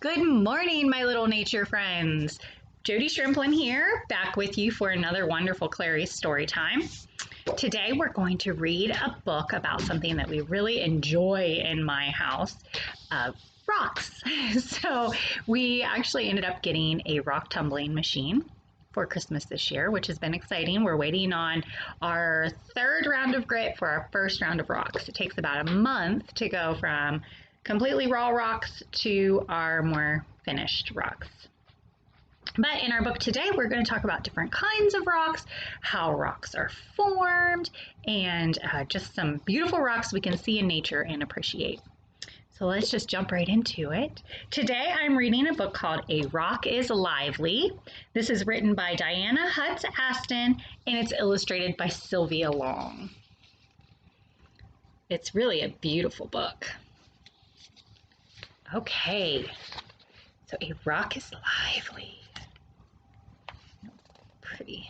Good morning, my little nature friends. Jody Shrimplin here, back with you for another wonderful Clary story time. Today we're going to read a book about something that we really enjoy in my house, rocks. So we actually ended up getting a rock tumbling machine for Christmas this year, which has been exciting. We're waiting on our third round of grit for our first round of rocks. It takes about a month to go from completely raw rocks to our more finished rocks. But in our book today, we're going to talk about different kinds of rocks, how rocks are formed, and just some beautiful rocks we can see in nature and appreciate. So let's just jump right into it. Today I'm reading a book called A Rock is Lively. This is written by Diana Hutz Aston and it's illustrated by Sylvia Long. It's really a beautiful book. Okay, so a rock is lively. Pretty.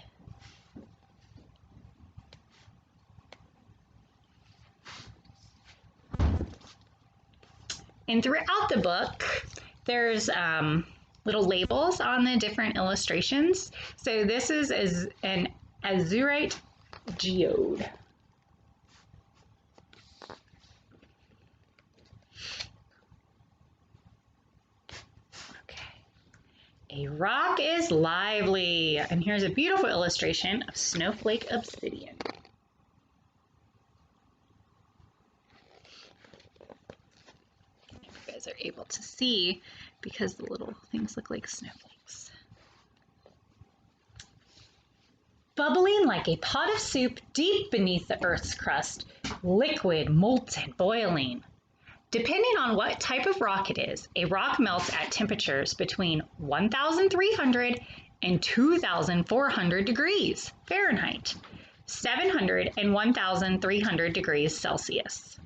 And throughout the book, there's little labels on the different illustrations. So this is an azurite geode. A rock is lively, and here's a beautiful illustration of snowflake obsidian. You guys are able to see because the little things look like snowflakes. Bubbling like a pot of soup deep beneath the Earth's crust, liquid, molten, boiling. Depending on what type of rock it is, a rock melts at temperatures between 1,300 and 2,400 degrees Fahrenheit, 700 and 1,300 degrees Celsius.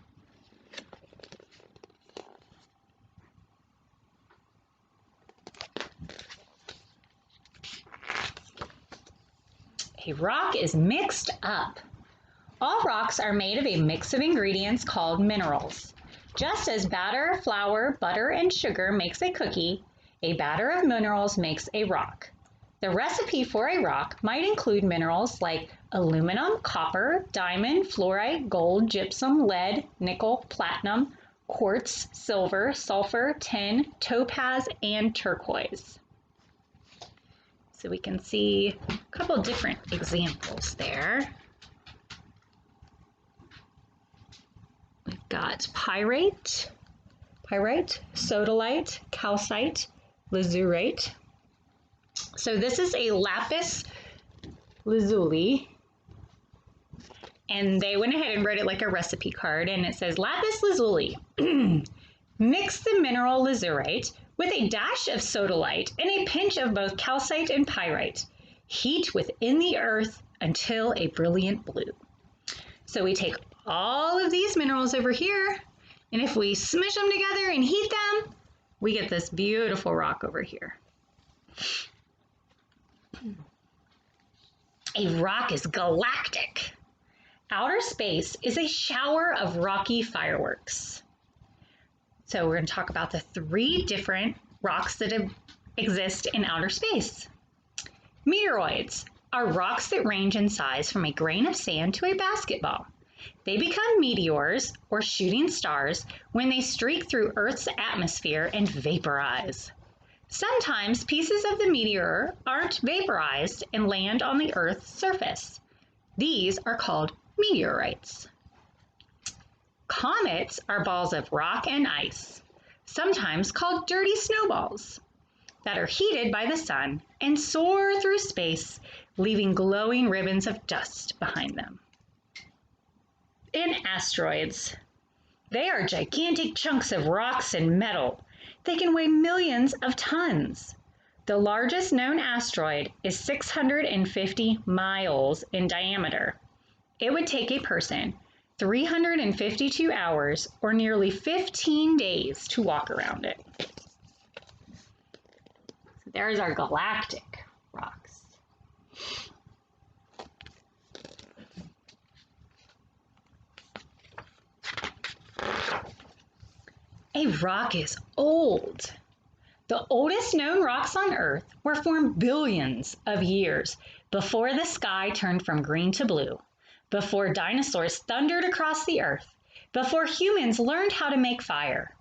A rock is mixed up. All rocks are made of a mix of ingredients called minerals. Just as batter, flour, butter, and sugar makes a cookie, a batter of minerals makes a rock. The recipe for a rock might include minerals like aluminum, copper, diamond, fluorite, gold, gypsum, lead, nickel, platinum, quartz, silver, sulfur, tin, topaz, and turquoise. So we can see a couple different examples there. We've got pyrite, sodalite, calcite, lazurite. So this is a lapis lazuli, and they went ahead and wrote it like a recipe card, and it says lapis lazuli. Mix the mineral lazurite with a dash of sodalite and a pinch of both calcite and pyrite. Heat within the earth until a brilliant blue. So we take all of these minerals over here, and if we smush them together and heat them, we get this beautiful rock over here. A rock is galactic. Outer space is a shower of rocky fireworks. So we're going to talk about the three different rocks that exist in outer space. Meteoroids are rocks that range in size from a grain of sand to a basketball. They become meteors, or shooting stars, when they streak through Earth's atmosphere and vaporize. Sometimes pieces of the meteor aren't vaporized and land on the Earth's surface. These are called meteorites. Comets are balls of rock and ice, sometimes called dirty snowballs, that are heated by the sun and soar through space, leaving glowing ribbons of dust behind them. And asteroids. They are gigantic chunks of rocks and metal. They can weigh millions of tons. The largest known asteroid is 650 miles in diameter. It would take a person 352 hours or nearly 15 days to walk around it. So there's our galactic rocks. A rock is old. The oldest known rocks on Earth were formed billions of years before the sky turned from green to blue, before dinosaurs thundered across the Earth, before humans learned how to make fire.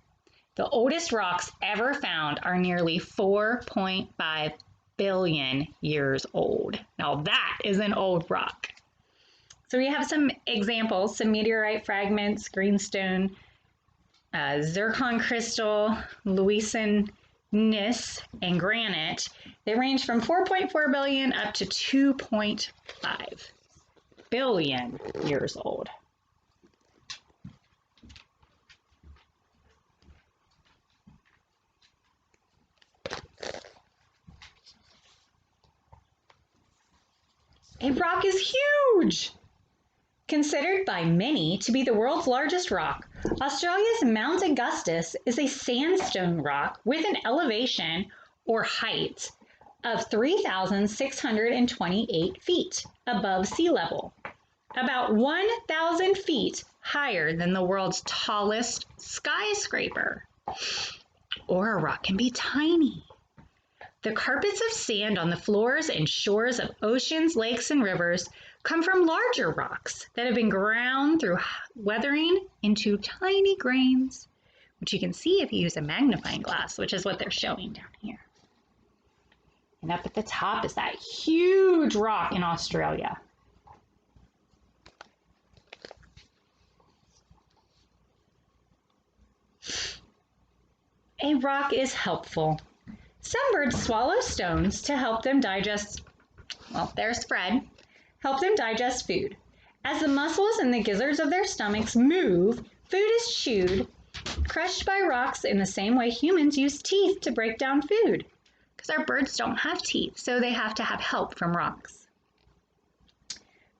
The oldest rocks ever found are nearly 4.5 billion years old. Now that is an old rock. So we have some examples, some meteorite fragments, greenstone, zircon crystal, Louisan gneiss, and granite. They range from 4.4 billion up to 2.5 billion years old. A rock is huge! Considered by many to be the world's largest rock, Australia's Mount Augustus is a sandstone rock with an elevation or height of 3,628 feet above sea level, about 1,000 feet higher than the world's tallest skyscraper. Or a rock can be tiny. The carpets of sand on the floors and shores of oceans, lakes, and rivers come from larger rocks that have been ground through weathering into tiny grains, which you can see if you use a magnifying glass, which is what they're showing down here. And up at the top is that huge rock in Australia. A rock is helpful. Some birds swallow stones to help them digest, well, there's Fred, help them digest food. As the muscles and the gizzards of their stomachs move, food is chewed, crushed by rocks in the same way humans use teeth to break down food. Because our birds don't have teeth, so they have to have help from rocks.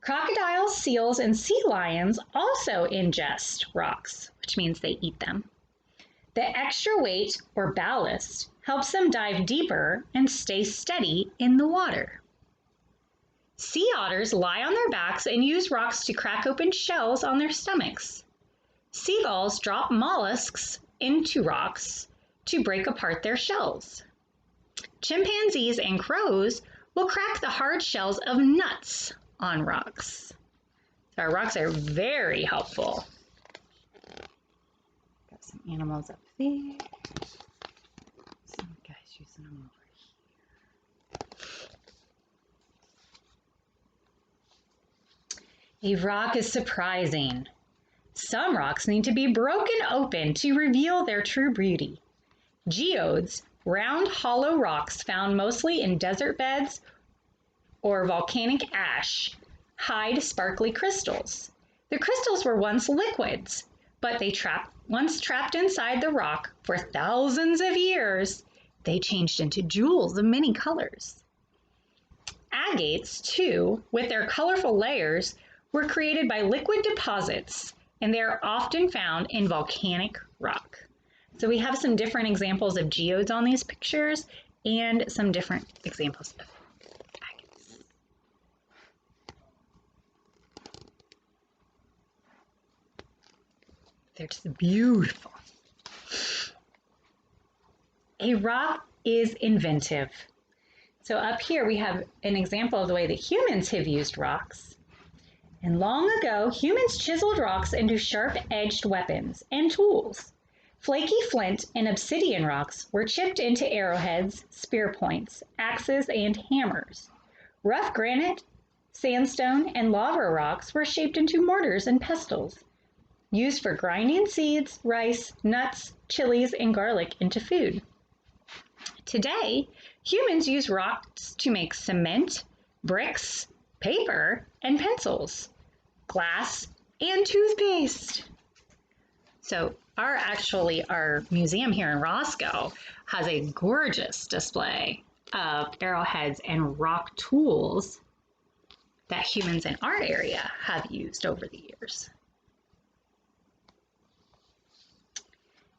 Crocodiles, seals, and sea lions also ingest rocks, which means they eat them. The extra weight, or ballast, helps them dive deeper and stay steady in the water. Sea otters lie on their backs and use rocks to crack open shells on their stomachs. Seagulls drop mollusks into rocks to break apart their shells. Chimpanzees and crows will crack the hard shells of nuts on rocks. So our rocks are very helpful. Got some animals up there. Some guys using them over here. A rock is surprising. Some rocks need to be broken open to reveal their true beauty. Geodes, round hollow rocks found mostly in desert beds or volcanic ash, hide sparkly crystals. The crystals were once liquids, but once trapped inside the rock for thousands of years, they changed into jewels of many colors. Agates, too, with their colorful layers, were created by liquid deposits, and they are often found in volcanic rock. So we have some different examples of geodes on these pictures and some different examples of agates. They're just beautiful. A rock is inventive. So up here we have an example of the way that humans have used rocks. And long ago, humans chiseled rocks into sharp-edged weapons and tools. Flaky flint and obsidian rocks were chipped into arrowheads, spear points, axes, and hammers. Rough granite, sandstone, and lava rocks were shaped into mortars and pestles, used for grinding seeds, rice, nuts, chilies, and garlic into food. Today, humans use rocks to make cement, bricks, paper, and pencils, glass, and toothpaste. So our museum here in Roscoe has a gorgeous display of arrowheads and rock tools that humans in our area have used over the years.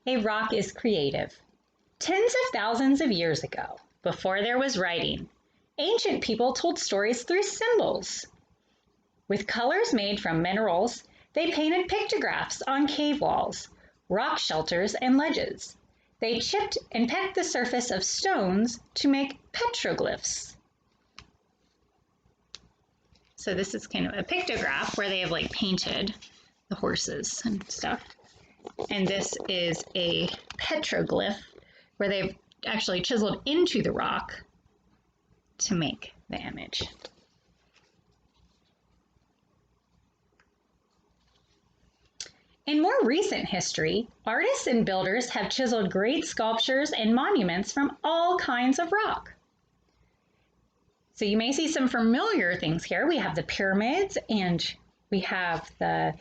A rock is creative. Tens of thousands of years ago, before there was writing, ancient people told stories through symbols. With colors made from minerals, they painted pictographs on cave walls, rock shelters, and ledges. They chipped and pecked the surface of stones to make petroglyphs. So this is kind of a pictograph where they have like painted the horses and stuff. And this is a petroglyph where they've actually chiseled into the rock to make the image. In more recent history, artists and builders have chiseled great sculptures and monuments from all kinds of rock. So you may see some familiar things here. We have the pyramids, and we have the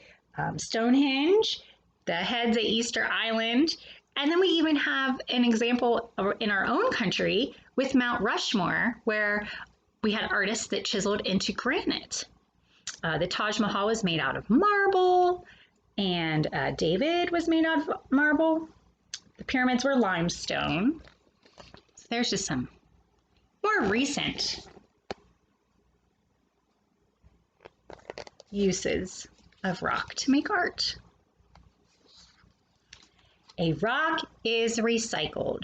Stonehenge, the heads at Easter Island, and then we even have an example in our own country with Mount Rushmore, where we had artists that chiseled into granite. The Taj Mahal was made out of marble, and David was made out of marble. The pyramids were limestone. So there's just some more recent uses of rock to make art. A rock is recycled.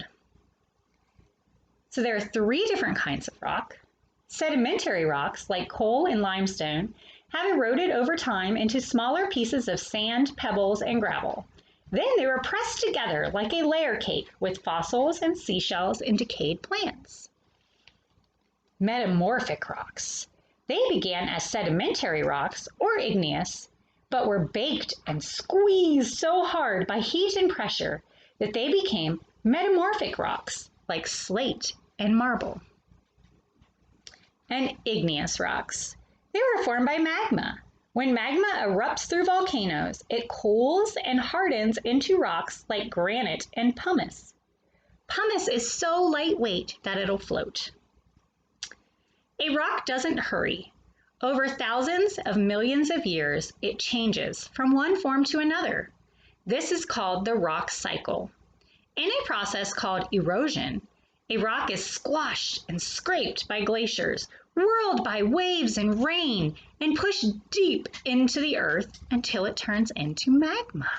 So there are 3 different kinds of rock. Sedimentary rocks, like coal and limestone, have eroded over time into smaller pieces of sand, pebbles, and gravel. Then they were pressed together like a layer cake with fossils and seashells and decayed plants. Metamorphic rocks. They began as sedimentary rocks or igneous, but were baked and squeezed so hard by heat and pressure that they became metamorphic rocks like slate and marble. And igneous rocks. They were formed by magma. When magma erupts through volcanoes, it cools and hardens into rocks like granite and pumice. Pumice is so lightweight that it'll float. A rock doesn't hurry. Over thousands of millions of years, it changes from one form to another. This is called the rock cycle. In a process called erosion, a rock is squashed and scraped by glaciers, whirled by waves and rain, and pushed deep into the earth until it turns into magma.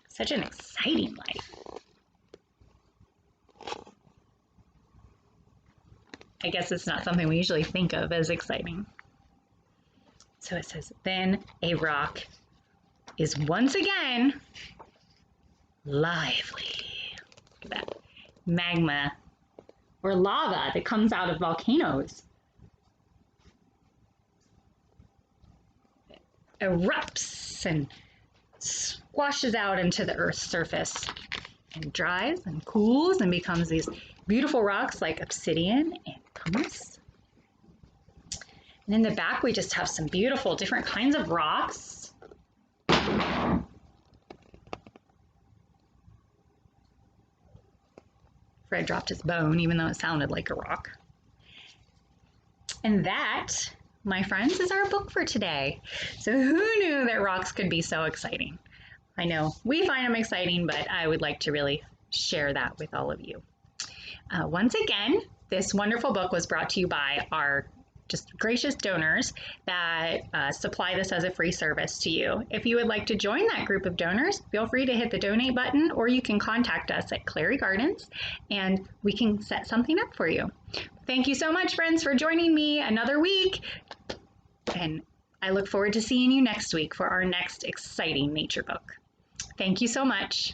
Such an exciting life. I guess it's not something we usually think of as exciting. So it says, then a rock is once again lively. Look at that. Magma or lava that comes out of volcanoes erupts and squashes out into the Earth's surface and dries and cools and becomes these beautiful rocks like obsidian and pumice. And in the back, we just have some beautiful different kinds of rocks. Fred dropped his bone, even though it sounded like a rock. And that, my friends, is our book for today. So who knew that rocks could be so exciting? I know we find them exciting, but I would like to really share that with all of you. Once again, this wonderful book was brought to you by our just gracious donors that supply this as a free service to you. If you would like to join that group of donors, feel free to hit the donate button, or you can contact us at Clary Gardens and we can set something up for you. Thank you so much, friends, for joining me another week. And I look forward to seeing you next week for our next exciting nature book. Thank you so much.